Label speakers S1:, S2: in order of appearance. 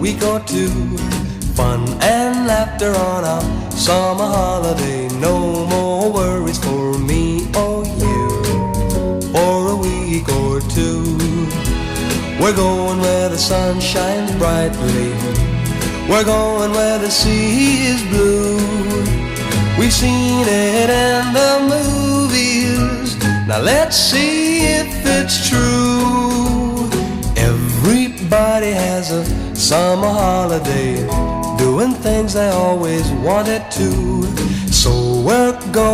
S1: week or two. Fun and laughter on our summer holiday. No more worries for me or you for a week or two. We're going where the sun shines brightly. We're going where the sea is blue. We've seen it in the movies. Now let's see if it's true. Everybody has a summer holiday, doing things they always wanted to. So we're going